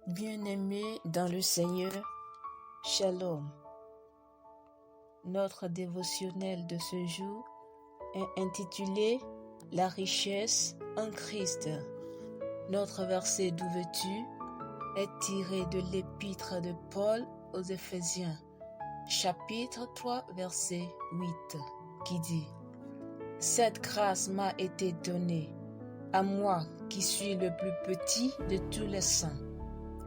Bien-aimés dans le Seigneur, Shalom. Notre dévotionnel de ce jour est intitulé « La richesse en Christ ». Notre verset d'ouverture est tiré de l'épître de Paul aux Éphésiens, chapitre 3, verset 8, qui dit « Cette grâce m'a été donnée, à moi qui suis le plus petit de tous les saints,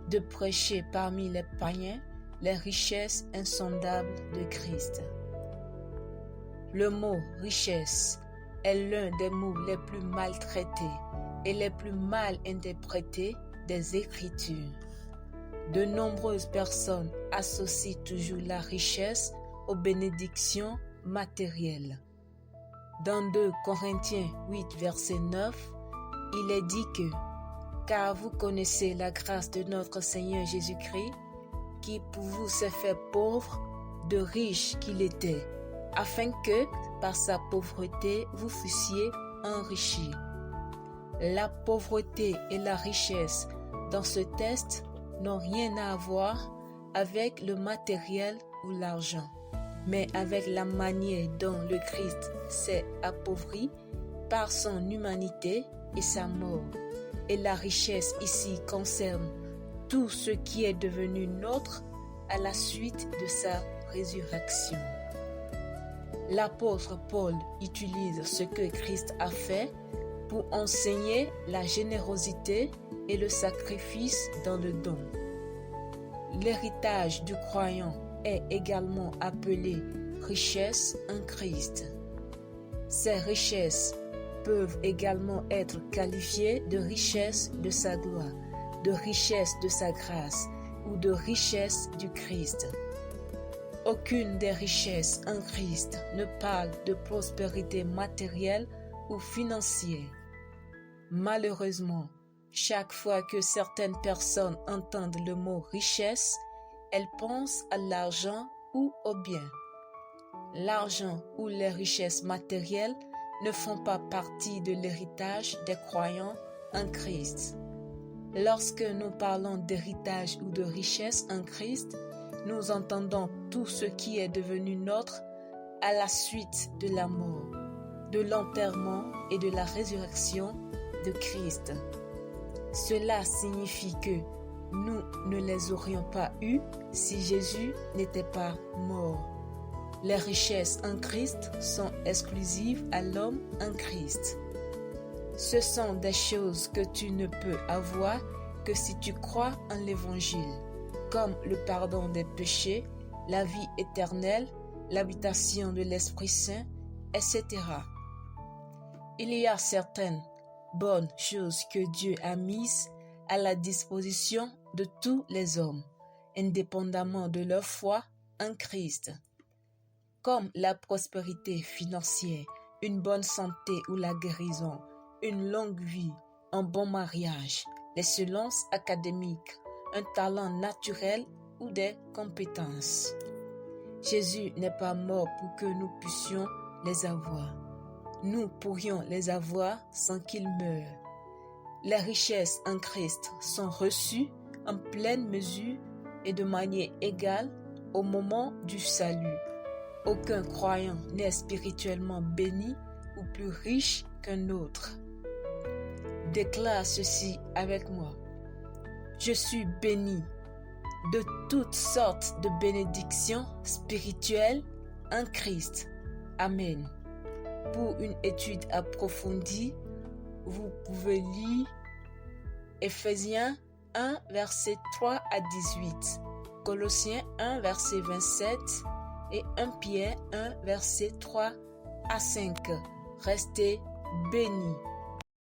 de prêcher parmi les païens les richesses insondables de Christ. » Le mot « richesse » est l'un des mots les plus maltraités et les plus mal interprétés des Écritures. De nombreuses personnes associent toujours la richesse aux bénédictions matérielles. Dans 2 Corinthiens 8, verset 9, il est dit que « Car vous connaissez la grâce de notre Seigneur Jésus-Christ, qui pour vous s'est fait pauvre, de riche qu'il était, afin que, par sa pauvreté, vous fussiez enrichis. » La pauvreté et la richesse dans ce texte n'ont rien à voir avec le matériel ou l'argent, mais avec la manière dont le Christ s'est appauvri par son humanité et sa mort. Et la richesse ici concerne tout ce qui est devenu nôtre à la suite de sa résurrection. L'apôtre Paul utilise ce que Christ a fait pour enseigner la générosité et le sacrifice dans le don. L'héritage du croyant est également appelé richesse en Christ. Ces richesses peuvent également être qualifiées de richesse de sa gloire, de richesse de sa grâce ou de richesse du Christ. Aucune des richesses en Christ ne parle de prospérité matérielle ou financière. Malheureusement, chaque fois que certaines personnes entendent le mot richesse, elles pensent à l'argent ou au bien. L'argent ou les richesses matérielles ne font pas partie de l'héritage des croyants en Christ. Lorsque nous parlons d'héritage ou de richesse en Christ, nous entendons tout ce qui est devenu nôtre à la suite de la mort, de l'enterrement et de la résurrection de Christ. Cela signifie que nous ne les aurions pas eus si Jésus n'était pas mort. Les richesses en Christ sont exclusives à l'homme en Christ. Ce sont des choses que tu ne peux avoir que si tu crois en l'Évangile, comme le pardon des péchés, la vie éternelle, l'habitation de l'Esprit Saint, etc. Il y a certaines bonnes choses que Dieu a mises à la disposition de tous les hommes, indépendamment de leur foi en Christ, comme la prospérité financière, une bonne santé ou la guérison, une longue vie, un bon mariage, l'excellence académique, un talent naturel ou des compétences. Jésus n'est pas mort pour que nous puissions les avoir. Nous pourrions les avoir sans qu'il meure. Les richesses en Christ sont reçues en pleine mesure et de manière égale au moment du salut. Aucun croyant n'est spirituellement béni ou plus riche qu'un autre. Déclare ceci avec moi. Je suis béni de toutes sortes de bénédictions spirituelles en Christ. Amen. Pour une étude approfondie, vous pouvez lire Éphésiens 1, verset 3 à 18, Colossiens 1, verset 27 et 1 Pierre 1, verset 3 à 5. Restez bénis.